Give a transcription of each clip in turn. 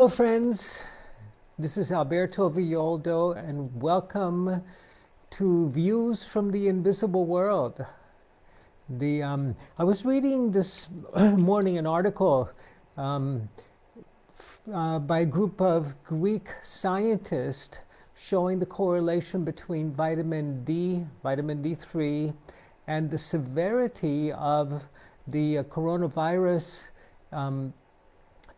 Hello friends, this is Alberto Villoldo and welcome to Views from the Invisible World. I was reading this morning an article by a group of Greek scientists showing the correlation between vitamin D, vitamin D3, and the severity of the coronavirus,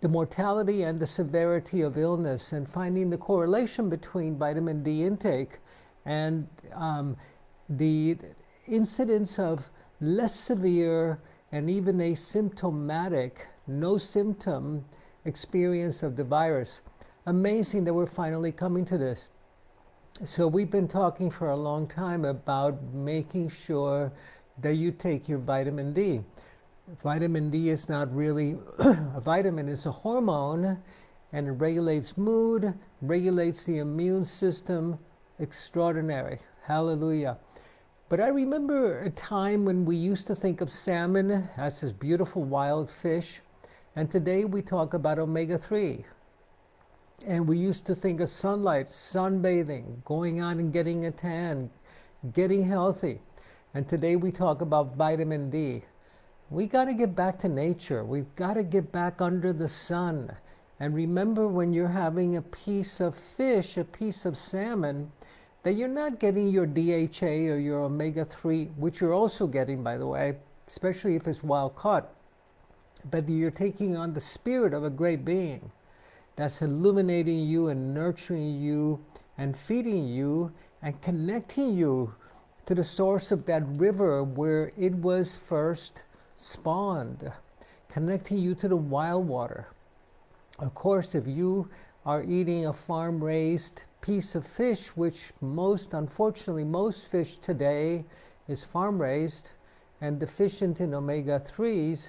the mortality and the severity of illness, and finding the correlation between vitamin D intake and the incidence of less severe and even asymptomatic, no symptom experience of the virus. Amazing that we're finally coming to this. So we've been talking for a long time about making sure that you take your vitamin D. Vitamin D is not really a vitamin, it's a hormone, and it regulates mood, regulates the immune system. Extraordinary. Hallelujah. But I remember a time when we used to think of salmon as this beautiful wild fish, and today we talk about omega-3. And we used to think of sunlight, sunbathing, going out and getting a tan, getting healthy. And today we talk about vitamin D. We got to get back to nature. We've got to get back under the sun. And remember, when you're having a piece of fish, a piece of salmon, that you're not getting your DHA or your omega-3, which you're also getting, by the way, especially if it's wild caught, but you're taking on the spirit of a great being that's illuminating you and nurturing you and feeding you and connecting you to the source of that river where it was first spawned, connecting you to the wild water. Of course, if you are eating a farm-raised piece of fish, which unfortunately, most fish today is farm-raised and deficient in omega-3s,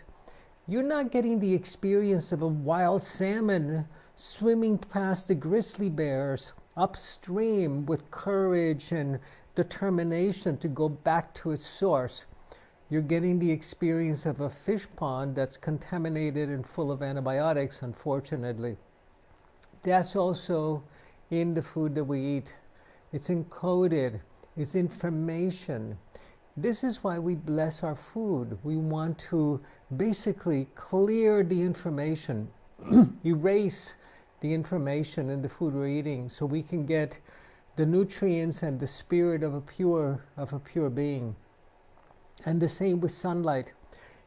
you're not getting the experience of a wild salmon swimming past the grizzly bears upstream with courage and determination to go back to its source. You're getting the experience of a fish pond that's contaminated and full of antibiotics, unfortunately. That's also in the food that we eat. It's encoded, it's information. This is why we bless our food. We want to basically clear the information, erase the information in the food we're eating so we can get the nutrients and the spirit of a pure being. And the same with sunlight.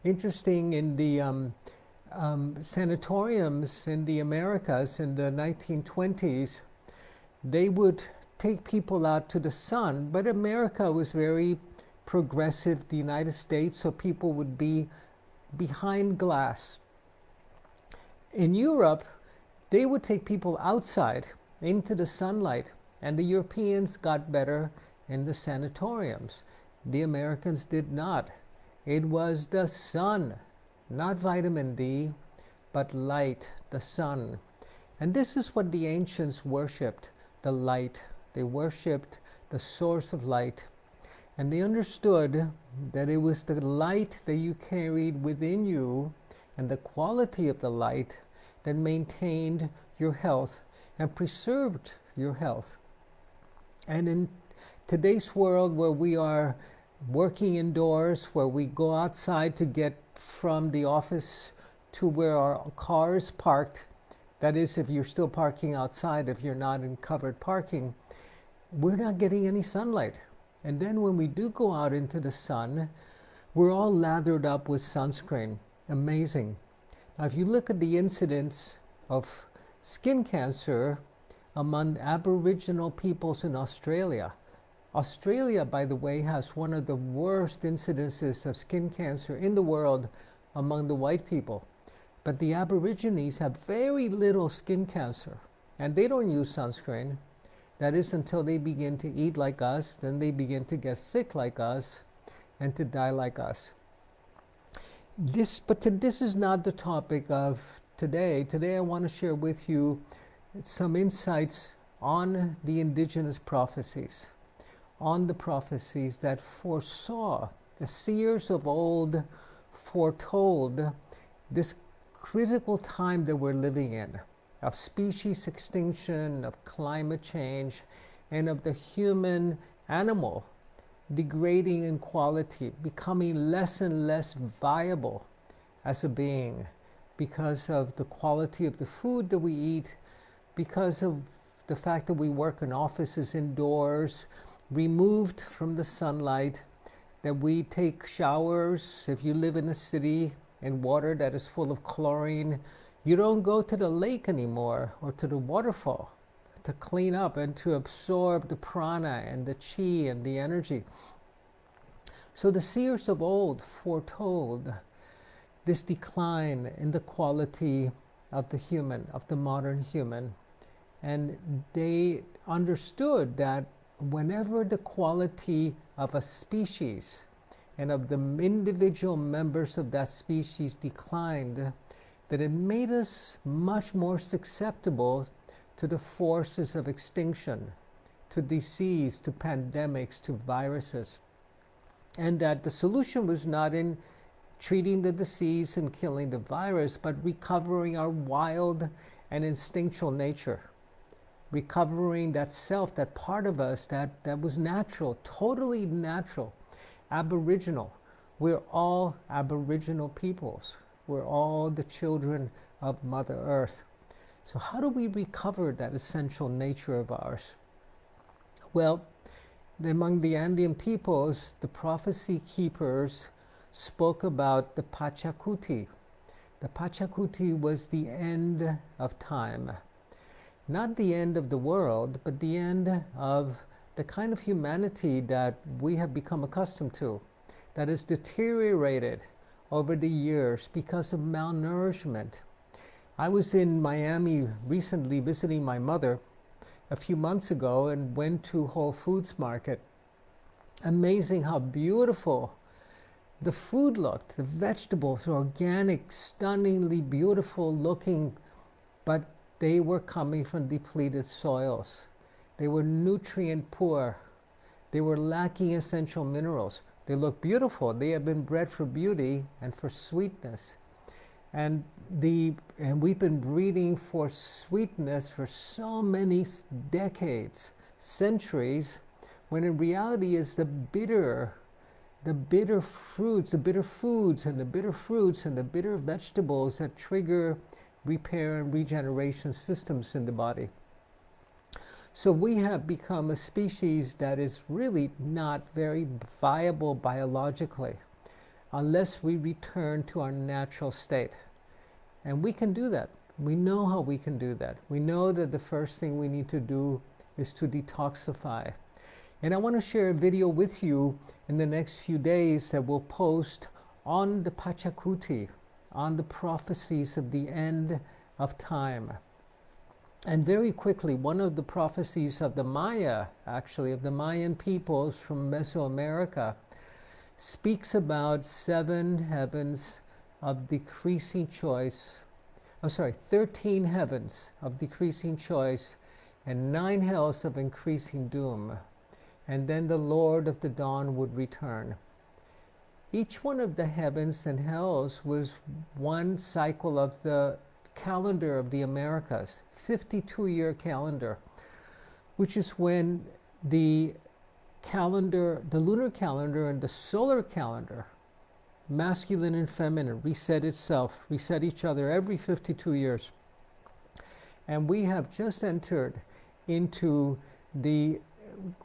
Interesting, in the sanatoriums in the Americas in the 1920s, they would take people out to the sun, but America was very progressive, the United States, so people would be behind glass. In Europe, they would take people outside into the sunlight, and the Europeans got better in the sanatoriums. The Americans did not. It was the sun, not vitamin D, but light, the sun. And this is what the ancients worshipped, the light. They worshipped the source of light. And they understood that it was the light that you carried within you and the quality of the light that maintained your health and preserved your health. And in today's world, where we are working indoors, where we go outside to get from the office to where our car is parked, that is, if you're still parking outside, if you're not in covered parking, we're not getting any sunlight. And then when we do go out into the sun, we're all lathered up with sunscreen. Amazing. Now, if you look at the incidence of skin cancer among Aboriginal peoples in Australia, Australia, by the way, has one of the worst incidences of skin cancer in the world among the white people. But the Aborigines have very little skin cancer, and they don't use sunscreen. That is until they begin to eat like us, then they begin to get sick like us, and to die like us. This is not the topic of today. Today I want to share with you some insights on the indigenous prophecies, on the prophecies that foresaw, the seers of old foretold this critical time that we're living in. of species extinction, of climate change, and of the human animal degrading in quality, becoming less and less viable as a being because of the quality of the food that we eat, because of the fact that we work in offices indoors, removed from the sunlight, that we take showers. If you live in a city in water that is full of chlorine, you don't go to the lake anymore or to the waterfall to clean up and to absorb the prana and the chi and the energy. So the seers of old foretold this decline in the quality of the human, of the modern human. And they understood that whenever the quality of a species and of the individual members of that species declined, that it made us much more susceptible to the forces of extinction, to disease, to pandemics, to viruses. And that the solution was not in treating the disease and killing the virus, but recovering our wild and instinctual nature. Recovering that self, that part of us that was natural, totally natural, aboriginal. We're all aboriginal peoples. We're all the children of Mother Earth. So how do we recover that essential nature of ours? Well, among the Andean peoples, the prophecy keepers spoke about the Pachacuti. The Pachacuti was the end of time. Not the end of the world, but the end of the kind of humanity that we have become accustomed to, that has deteriorated over the years because of malnourishment. I was in Miami recently visiting my mother a few months ago and went to Whole Foods Market. Amazing how beautiful the food looked. The vegetables were organic, stunningly beautiful looking, but they were coming from depleted soils. They were nutrient poor. They were lacking essential minerals. They looked beautiful. They had been bred for beauty and for sweetness. And we've been breeding for sweetness for so many decades, centuries, when in reality is the bitter fruits, the bitter foods and the bitter fruits and the bitter vegetables that trigger repair and regeneration systems in the body. So we have become a species that is really not very viable biologically unless we return to our natural state. And we can do that. We know how we can do that. We know that the first thing we need to do is to detoxify. And I want to share a video with you in the next few days that we'll post on the Pachacuti, on the prophecies of the end of time. And very quickly, one of the prophecies of the Maya, actually, of the Mayan peoples from Mesoamerica, speaks about 7 heavens of decreasing choice. 13 heavens of decreasing choice and 9 hells of increasing doom. And then the Lord of the Dawn would return. Each one of the heavens and hells was one cycle of the calendar of the Americas, 52-year calendar, which is when the calendar, the lunar calendar and the solar calendar, masculine and feminine, reset itself, reset each other every 52 years. And we have just entered into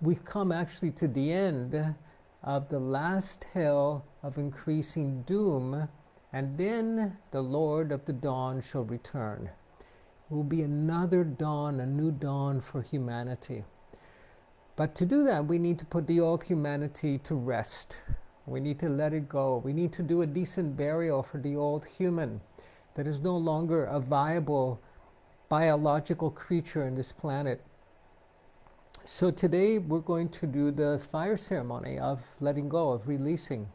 we've come actually to the end of the last hell of increasing doom, and then the Lord of the Dawn shall return. It will be another dawn, a new dawn for humanity. But to do that, we need to put the old humanity to rest. We need to let it go. We need to do a decent burial for the old human that is no longer a viable biological creature in this planet. So today we're going to do the fire ceremony of letting go, of releasing.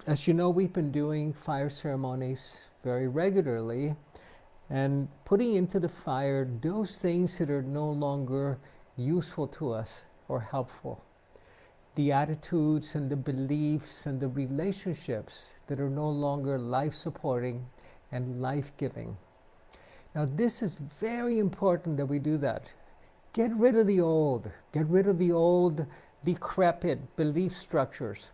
As you know, we've been doing fire ceremonies very regularly and putting into the fire those things that are no longer useful to us or helpful. The attitudes and the beliefs and the relationships that are no longer life-supporting and life-giving. Now, this is very important that we do that. Get rid of the old. Get rid of the old, decrepit belief structures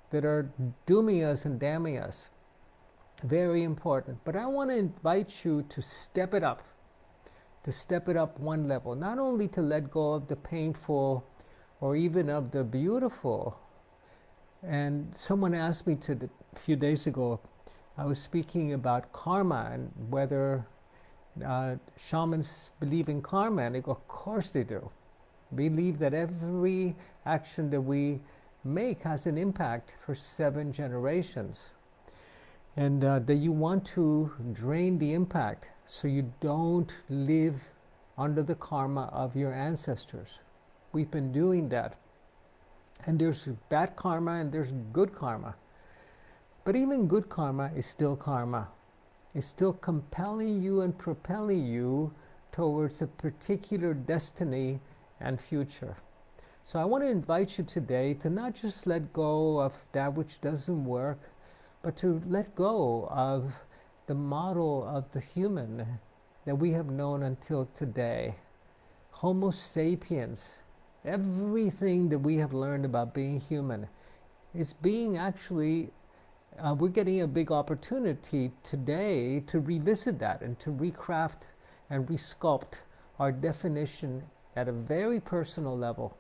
that are dooming us and damning us. Very important. But I want to invite you to step it up one level. Not only to let go of the painful or even of the beautiful. And someone asked me a few days ago, I was speaking about karma and whether shamans believe in karma, and they go, of course they do. Believe that every action that we make has an impact for 7 generations, and that you want to drain the impact so you don't live under the karma of your ancestors. We've been doing that, and there's bad karma and there's good karma, but even good karma is still karma. Is still compelling you and propelling you towards a particular destiny and future. So I want to invite you today to not just let go of that which doesn't work, but to let go of the model of the human that we have known until today. Homo sapiens, everything that we have learned about being human is being actually we're getting a big opportunity today to revisit that and to recraft and resculpt our definition at a very personal level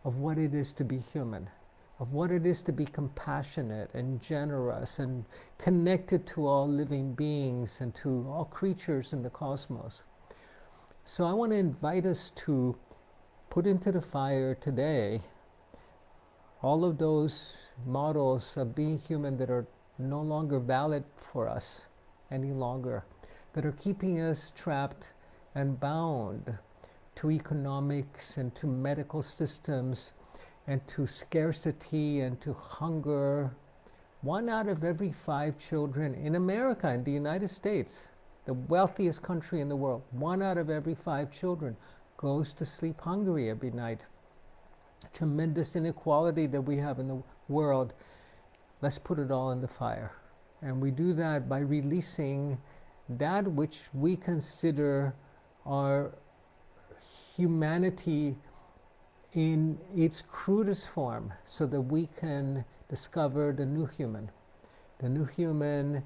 of what it is to be human, of what it is to be compassionate and generous and connected to all living beings and to all creatures in the cosmos. So I want to invite us to put into the fire today all of those models of being human that are no longer valid for us any longer, that are keeping us trapped and bound to economics and to medical systems and to scarcity and to hunger. 1 out of every 5 children in America, in the United States, the wealthiest country in the world, 1 out of every 5 children goes to sleep hungry every night. Tremendous inequality that we have in the world. Let's put it all in the fire. And we do that by releasing that which we consider our humanity in its crudest form, so that we can discover the new human. The new human,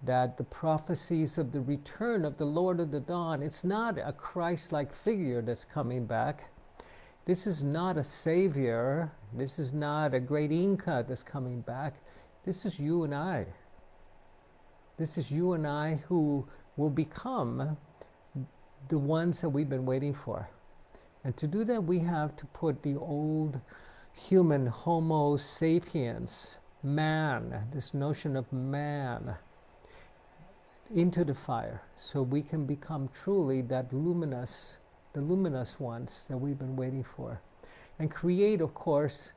that the prophecies of the return of the Lord of the Dawn, it's not a Christ-like figure that's coming back. This is not a savior. This is not a great Inca that's coming back. This is you and I. This is you and I who will become the ones that we've been waiting for. And to do that, we have to put the old human, homo sapiens, man, this notion of man, into the fire, so we can become truly that luminous, the luminous ones that we've been waiting for. And create, of course,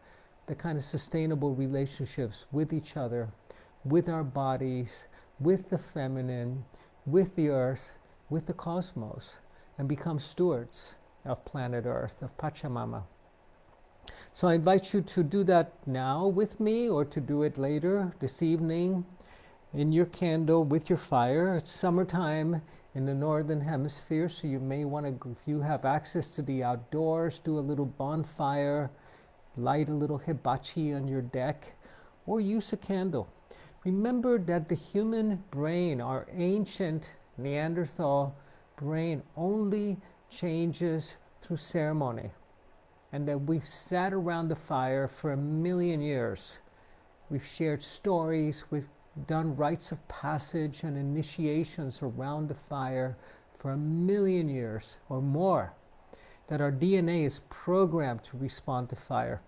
the kind of sustainable relationships with each other, with our bodies, with the feminine, with the earth, with the cosmos, and become stewards of planet Earth, of Pachamama. So I invite you to do that now with me, or to do it later this evening in your candle with your fire. It's summertime in the northern hemisphere, so you may want to, if you have access to the outdoors, do a little bonfire, light a little hibachi on your deck, or use a candle. Remember that the human brain, our ancient Neanderthal brain, only changes through ceremony, and that we've sat around the fire for 1,000,000 years. We've shared stories, we've done rites of passage and initiations around the fire for 1,000,000 years or more, that our DNA is programmed to respond to fire.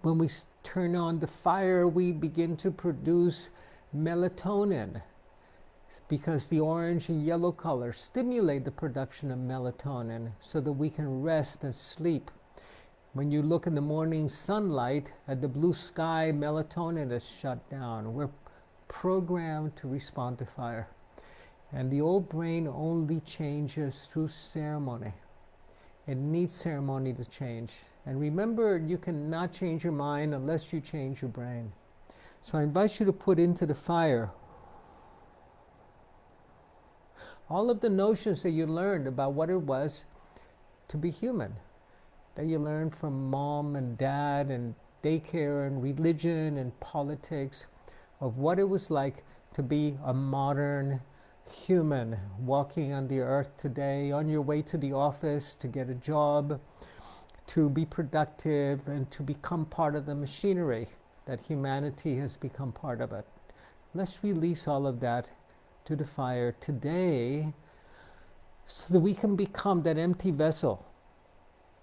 When we turn on the fire, we begin to produce melatonin, because the orange and yellow colors stimulate the production of melatonin so that we can rest and sleep. When you look in the morning sunlight at the blue sky, melatonin is shut down. We're programmed to respond to fire. And the old brain only changes through ceremony. It needs ceremony to change. And remember, you cannot change your mind unless you change your brain. So I invite you to put into the fire all of the notions that you learned about what it was to be human, that you learned from mom and dad and daycare and religion and politics, of what it was like to be a modern human walking on the earth today, on your way to the office, to get a job, to be productive, and to become part of the machinery that humanity has become part of it. Let's release all of that to the fire today so that we can become that empty vessel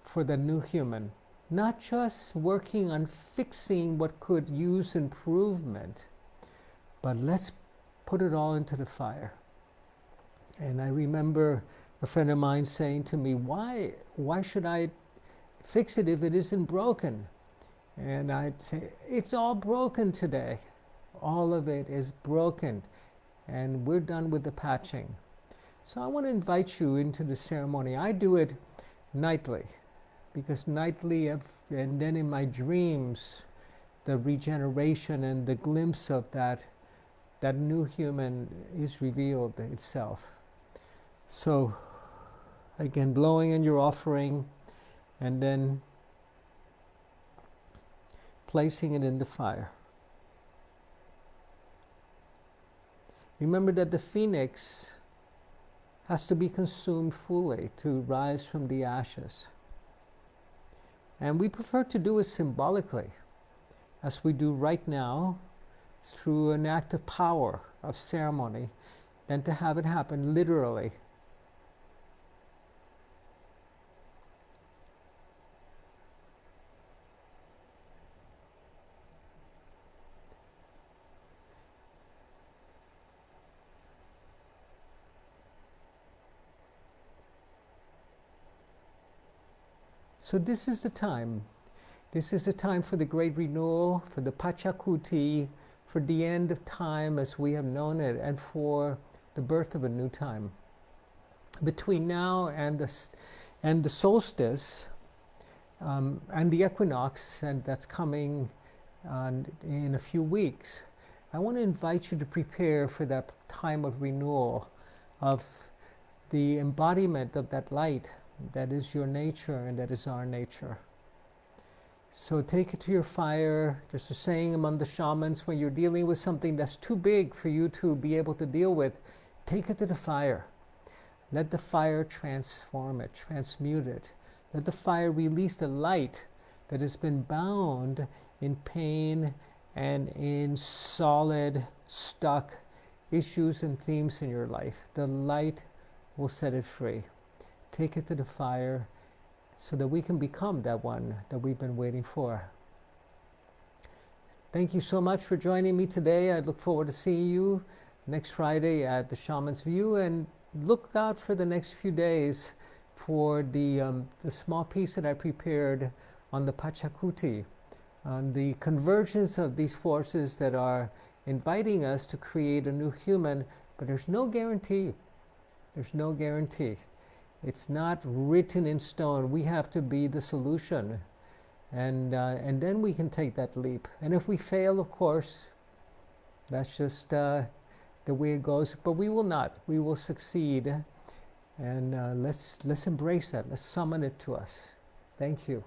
for the new human. Not just working on fixing what could use improvement, but let's put it all into the fire. And I remember a friend of mine saying to me, why should I fix it if it isn't broken? And I'd say, it's all broken today. All of it is broken. And we're done with the patching. So I want to invite you into the ceremony. I do it nightly, because nightly, and then in my dreams, the regeneration and the glimpse of that new human is revealed itself. So again, blowing in your offering and then placing it in the fire. Remember that the phoenix has to be consumed fully to rise from the ashes. And we prefer to do it symbolically, as we do right now, through an act of power, of ceremony, than to have it happen literally. So this is the time. This is the time for the great renewal, for the Pachacuti, for the end of time as we have known it, and for the birth of a new time. Between now and the solstice and the equinox, and that's coming in a few weeks, I want to invite you to prepare for that time of renewal, of the embodiment of that light that is your nature and that is our nature. So take it to your fire. There's a saying among the shamans, when you're dealing with something that's too big for you to be able to deal with, take it to the fire. Let the fire transform it, transmute it. Let the fire release the light that has been bound in pain and in solid, stuck issues and themes in your life. The light will set it free. Take it to the fire so that we can become that one that we've been waiting for. Thank you so much for joining me today. I look forward to seeing you next Friday at the Shaman's View, and look out for the next few days for the small piece that I prepared on the Pachacuti, on the convergence of these forces that are inviting us to create a new human, but there's no guarantee. There's no guarantee. It's not written in stone. We have to be the solution. And then we can take that leap. And if we fail, of course, that's just the way it goes. But we will not. We will succeed. And let's embrace that. Let's summon it to us. Thank you.